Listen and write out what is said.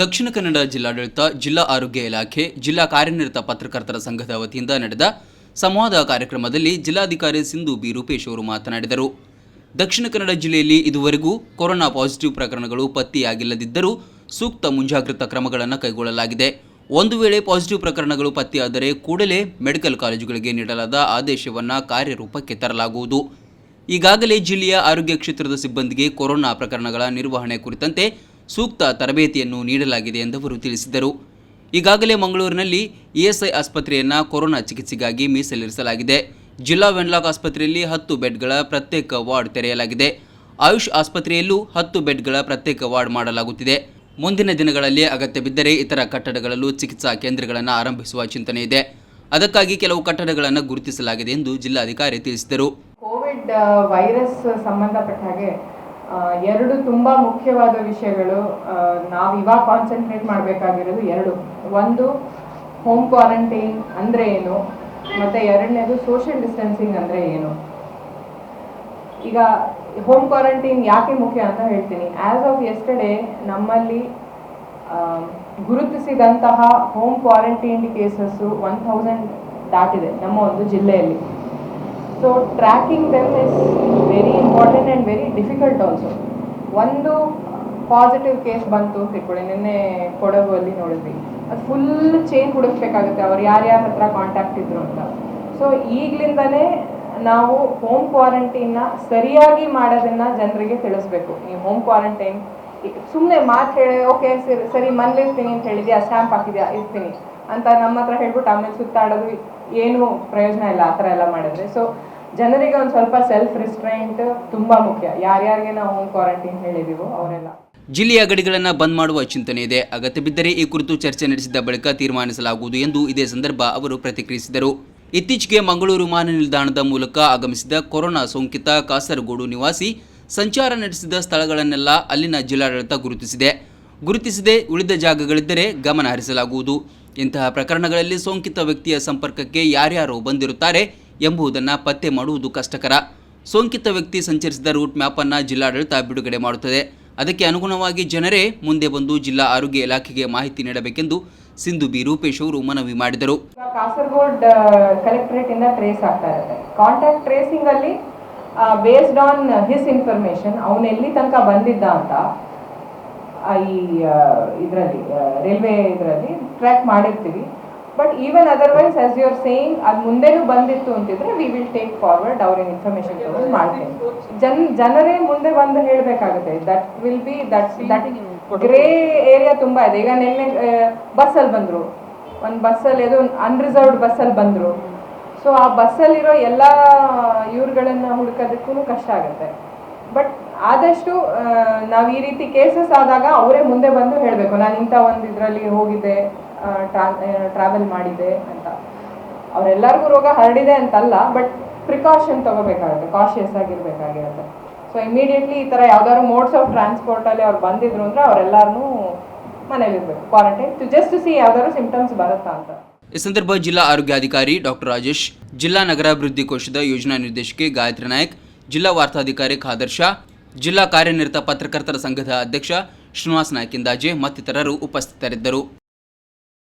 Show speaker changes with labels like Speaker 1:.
Speaker 1: ದಕ್ಷಿಣ ಕನ್ನಡ ಜಿಲ್ಲಾಡಳಿತ, ಜಿಲ್ಲಾ ಆರೋಗ್ಯ ಇಲಾಖೆ, ಜಿಲ್ಲಾ ಕಾರ್ಯನಿರತ ಪತ್ರಕರ್ತರ ಸಂಘದ ವತಿಯಿಂದ ನಡೆದ ಸಂವಾದ ಕಾರ್ಯಕ್ರಮದಲ್ಲಿ ಜಿಲ್ಲಾಧಿಕಾರಿ ಸಿಂಧು ಬಿ ರೂಪೇಶ್ ಅವರು ಮಾತನಾಡಿದರು. ದಕ್ಷಿಣ ಕನ್ನಡ ಜಿಲ್ಲೆಯಲ್ಲಿ ಇದುವರೆಗೂ ಕೊರೋನಾ ಪಾಸಿಟಿವ್ ಪ್ರಕರಣಗಳು ಪತ್ತೆಯಾಗಿಲ್ಲದಿದ್ದರೂ ಸೂಕ್ತ ಮುಂಜಾಗ್ರತಾ ಕ್ರಮಗಳನ್ನು ಕೈಗೊಳ್ಳಲಾಗಿದೆ. ಒಂದು ವೇಳೆ ಪಾಸಿಟಿವ್ ಪ್ರಕರಣಗಳು ಪತ್ತೆಯಾದರೆ ಕೂಡಲೇ ಮೆಡಿಕಲ್ ಕಾಲೇಜುಗಳಿಗೆ ನೀಡಲಾದ ಆದೇಶವನ್ನು ಕಾರ್ಯರೂಪಕ್ಕೆ ತರಲಾಗುವುದು. ಈಗಾಗಲೇ ಜಿಲ್ಲೆಯ ಆರೋಗ್ಯ ಕ್ಷೇತ್ರದ ಸಿಬ್ಬಂದಿಗೆ ಕೊರೋನಾ ಪ್ರಕರಣಗಳ ನಿರ್ವಹಣೆ ಕುರಿತಂತೆ ಸೂಕ್ತ ತರಬೇತಿಯನ್ನು ನೀಡಲಾಗಿದೆ ಎಂದವರು ತಿಳಿಸಿದರು. ಈಗಾಗಲೇ ಮಂಗಳೂರಿನಲ್ಲಿ ಇಎಸ್ಐ ಆಸ್ಪತ್ರೆಯನ್ನು ಕೊರೋನಾ ಚಿಕಿತ್ಸೆಗಾಗಿ ಮೀಸಲಿರಿಸಲಾಗಿದೆ. ಜಿಲ್ಲಾ ವೆನ್ಲಾಕ್ ಆಸ್ಪತ್ರೆಯಲ್ಲಿ 10 ಬೆಡ್ಗಳ ಪ್ರತ್ಯೇಕ ವಾರ್ಡ್ ತೆರೆಯಲಾಗಿದೆ. ಆಯುಷ್ ಆಸ್ಪತ್ರೆಯಲ್ಲೂ 10 ಬೆಡ್ಗಳ ಪ್ರತ್ಯೇಕ ವಾರ್ಡ್ ಮಾಡಲಾಗುತ್ತಿದೆ. ಮುಂದಿನ ದಿನಗಳಲ್ಲಿ ಅಗತ್ಯ ಬಿದ್ದರೆ ಇತರ ಕಟ್ಟಡಗಳಲ್ಲೂ ಚಿಕಿತ್ಸಾ ಕೇಂದ್ರಗಳನ್ನು ಆರಂಭಿಸುವ ಚಿಂತನೆ ಇದೆ. ಅದಕ್ಕಾಗಿ ಕೆಲವು ಕಟ್ಟಡಗಳನ್ನು ಗುರುತಿಸಲಾಗಿದೆ ಎಂದು ಜಿಲ್ಲಾಧಿಕಾರಿ ತಿಳಿಸಿದರು.
Speaker 2: ಕೋವಿಡ್ ವೈರಸ್ ಸಂಬಂಧಪಟ್ಟ ಹಾಗೆ ಎರಡು ತುಂಬ ಮುಖ್ಯವಾದ ವಿಷಯಗಳು ನಾವು ಇವಾಗ ಕಾನ್ಸಂಟ್ರೇಟ್ ಮಾಡಬೇಕಾಗಿರೋದು ಎರಡು. ಒಂದು ಹೋಮ್ ಕ್ವಾರಂಟೈನ್ ಅಂದರೆ ಏನು, ಮತ್ತು ಎರಡನೇದು ಸೋಷಿಯಲ್ ಡಿಸ್ಟೆನ್ಸಿಂಗ್ ಅಂದರೆ ಏನು. ಈಗ ಹೋಮ್ ಕ್ವಾರಂಟೈನ್ ಯಾಕೆ ಮುಖ್ಯ ಅಂತ ಹೇಳ್ತೀನಿ. ಆ್ಯಸ್ ಆಫ್ ಯೆಸ್ಟರ್ಡೇ ನಮ್ಮಲ್ಲಿ ಗುರುತಿಸಿದಂತಹ ಹೋಮ್ ಕ್ವಾರಂಟೈನ್ ಕೇಸಸ್ಸು 1000 ದಾಟಿದೆ ನಮ್ಮ ಒಂದು ಜಿಲ್ಲೆಯಲ್ಲಿ. So tracking them is very important and very difficult also. ಒಂದು ಪಾಸಿಟಿವ್ ಕೇಸ್ ಬಂತು ಅಂತ ಇಟ್ಕೊಳ್ಳಿ, ನಿನ್ನೆ ಕೊಡಗುವಲ್ಲಿ ನೋಡಿದ್ವಿ, ಅದು ಫುಲ್ ಚೈನ್ ಹುಡುಕ್ಬೇಕಾಗುತ್ತೆ ಅವ್ರು ಯಾರ್ಯಾರ ಹತ್ರ ಕಾಂಟ್ಯಾಕ್ಟ್ ಇದ್ರು ಅಂತ. ಸೊ ಈಗಲಿಂದನೇ ನಾವು ಹೋಮ್ ಕ್ವಾರಂಟೈನ್ನ ಸರಿಯಾಗಿ ಮಾಡೋದನ್ನು ಜನರಿಗೆ ತಿಳಿಸ್ಬೇಕು. ಈ ಹೋಮ್ ಕ್ವಾರಂಟೈನ್ ಸುಮ್ಮನೆ ಮಾತು ಹೇಳಿ ಓಕೆ ಸರಿ ಮನೇಲಿರ್ತೀನಿ ಅಂತ ಹೇಳಿದ್ಯಾ, ಸ್ಟ್ಯಾಂಪ್ ಹಾಕಿದ್ಯಾ, ಇರ್ತೀನಿ ಅಂತ ನಮ್ಮ ಹತ್ರ ಹೇಳ್ಬಿಟ್ಟು ಆಮೇಲೆ ಸುತ್ತಾಡೋದು ಏನು ಪ್ರಯೋಜನ ಇಲ್ಲ ಆ ಥರ ಎಲ್ಲ ಮಾಡಿದ್ರೆ. ಸೊ ಜನರಿಗೆ ಒಂದು ಸ್ವಲ್ಪ ಸೆಲ್ಫ್ ರಿಸ್ಟ್ರೈಂಟ್ ತುಂಬ ಮುಖ್ಯ. ಯಾರ್ಯಾರಿಗೆ ನಾವು ಹೋಮ್ ಕ್ವಾರಂಟೈನ್ ಹೇಳಿದೀವೋ ಅವರೆಲ್ಲ.
Speaker 1: ಜಿಲ್ಲೆಯ ಗಡಿಗಳನ್ನು ಬಂದ್ ಮಾಡುವ ಚಿಂತನೆ ಇದೆ. ಅಗತ್ಯ ಬಿದ್ದರೆ ಈ ಕುರಿತು ಚರ್ಚೆ ನಡೆಸಿದ ಬಳಿಕ ತೀರ್ಮಾನಿಸಲಾಗುವುದು ಎಂದು ಇದೇ ಸಂದರ್ಭ ಅವರು ಪ್ರತಿಕ್ರಿಯಿಸಿದರು. ಇತ್ತೀಚೆಗೆ ಮಂಗಳೂರು ವಿಮಾನ ನಿಲ್ದಾಣದ ಮೂಲಕ ಆಗಮಿಸಿದ ಕೊರೋನಾ ಸೋಂಕಿತ ಕಾಸರಗೋಡು ನಿವಾಸಿ ಸಂಚಾರ ನಡೆಸಿದ ಸ್ಥಳಗಳನ್ನೆಲ್ಲ ಅಲ್ಲಿನ ಜಿಲ್ಲಾಡಳಿತ ಗುರುತಿಸಿದೆ ಉಳಿದ ಜಾಗಗಳಿದ್ದರೆ ಗಮನ ಹರಿಸಲಾಗುವುದು. ಇಂತಹ ಪ್ರಕರಣಗಳಲ್ಲಿ ಸೋಂಕಿತ ವ್ಯಕ್ತಿಯ ಸಂಪರ್ಕಕ್ಕೆ ಯಾರ್ಯಾರು ಬಂದಿರುತ್ತಾರೆ ಎಂಬುದನ್ನು ಪತ್ತೆ ಮಾಡುವುದು ಕಷ್ಟಕರ. ಸೋಂಕಿತ ವ್ಯಕ್ತಿ ಸಂಚರಿಸಿದ ರೂಟ್ ಮ್ಯಾಪ್ ಅನ್ನು ಜಿಲ್ಲಾಡಳಿತ ಬಿಡುಗಡೆ ಮಾಡುತ್ತದೆ. ಅದಕ್ಕೆ ಅನುಗುಣವಾಗಿ ಜನರೇ ಮುಂದೆ ಬಂದು ಜಿಲ್ಲಾ ಆರೋಗ್ಯ ಇಲಾಖೆಗೆ ಮಾಹಿತಿ ನೀಡಬೇಕೆಂದು ಸಿಂಧು ಬಿ ರೂಪೇಶ್ ಅವರು ಮನವಿ ಮಾಡಿದರು.
Speaker 2: ಕಾಸರಗೋಡ್ ಕಲೆಕ್ಟರೇಟ್ ಇಂದ ಟ್ರೇಸ್ ಆಗ್ತಾ ಇರುತ್ತೆ. ಕಾಂಟ್ಯಾಕ್ಟ್ ಟ್ರೇಸಿಂಗ್ ಅಲ್ಲಿ ಬೇಸ್ಡ್ ಆನ್ ಹಿಸ್ ಇನ್ಫಾರ್ಮೇಶನ್ ಅವನು ಎಲ್ಲಿ ತನಕ ಬಂದಿದ್ದ ಅಂತ ಈ ಇದರಲ್ಲಿ ರೈಲ್ವೆ ಇದರಲ್ಲಿ ಟ್ರ್ಯಾಕ್ ಮಾಡಿರ್ತೀವಿ. But even otherwise as you are saying ಅದು ಮುಂದೆನೂ ಬಂದಿತ್ತು ಅಂತಿದ್ರೆ ವಿ ವಿಲ್ ಟೇಕ್ ಫಾರ್ವರ್ಡ್ ಅವ್ರಿಗೆ ಇನ್ಫಾರ್ಮೇಶನ್ ತಗೊಂಡು ಮಾಡ್ತೇವೆ. ಜನರೇ ಮುಂದೆ ಬಂದು ಹೇಳಬೇಕಾಗುತ್ತೆ. That will be that grey area ತುಂಬ ಇದೆ. ಈಗ ನಿನ್ನೆ ಬಸ್ಸಲ್ಲಿ ಬಂದರು, ಒಂದು ಬಸ್ಸಲ್ಲಿ ಇದು ಅನ್ರಿಸರ್ವ್ಡ್ ಬಸ್ಸಲ್ಲಿ ಬಂದರು. ಸೊ ಆ ಬಸ್ಸಲ್ಲಿರೋ ಎಲ್ಲ ಇವ್ರುಗಳನ್ನು ಹುಡುಕೋದಕ್ಕೂ ಕಷ್ಟ ಆಗುತ್ತೆ. ಬಟ್ ಆದಷ್ಟು ನಾವು ಈ ರೀತಿ ಕೇಸಸ್ ಆದಾಗ ಅವರೇ ಮುಂದೆ ಬಂದು ಹೇಳಬೇಕು, ನಾನು ಇಂಥ ಒಂದು ಇದರಲ್ಲಿ ಹೋಗಿದ್ದೆ, ಟ್ರಾವೆಲ್ ಮಾಡಿದೆ ಅಂತ. ಅವರೆಲ್ಲರಿಗೂ ರೋಗ ಹರಡಿದೆ ಅಂತಲ್ಲ, ಬಟ್ ಪ್ರಿಕಾಷನ್ ತಗೋಬೇಕಾಗುತ್ತೆ, ಕಾಶಿಯಸ್ ಆಗಿರಬೇಕಾಗಿರುತ್ತೆ. ಸೊ ಇಮಿಡಿಯೇಟ್ಲಿ ಈ ಥರ ಯಾವ್ದಾದ್ರು ಮೋಡ್ಸ್ ಆಫ್ ಟ್ರಾನ್ಸ್ಪೋರ್ಟಲ್ಲಿ ಅವ್ರು ಬಂದಿದ್ರು ಅಂದರೆ ಅವರೆಲ್ಲರೂ ಮನೇಲಿರ್ಬೇಕು ಕ್ವಾರಂಟೈನ್ ಜಸ್ಟ್ ಸಿ ಯಾವ್ದಾದ್ರು ಸಿಂಪ್ಟಮ್ಸ್ ಬರುತ್ತಾ ಅಂತ.
Speaker 1: ಈ ಸಂದರ್ಭ ಜಿಲ್ಲಾ ಆರೋಗ್ಯಾಧಿಕಾರಿ ಡಾಕ್ಟರ್ ರಾಜೇಶ್, ಜಿಲ್ಲಾ ನಗರಾಭಿವೃದ್ಧಿ ಕೋಶದ ಯೋಜನಾ ನಿರ್ದೇಶಕಿ ಗಾಯತ್ರಿ ನಾಯಕ್, ಜಿಲ್ಲಾ ವಾರ್ತಾಧಿಕಾರಿ ಖಾದರ್ ಶಾ, ಜಿಲ್ಲಾ ಕಾರ್ಯನಿರತ ಪತ್ರಕರ್ತರ ಸಂಘದ ಅಧ್ಯಕ್ಷ ಶ್ರೀನಿವಾಸ್ ನಾಯ್ಕಿಂದಾಜೆ ಮತ್ತಿತರರು ಉಪಸ್ಥಿತರಿದ್ದರು.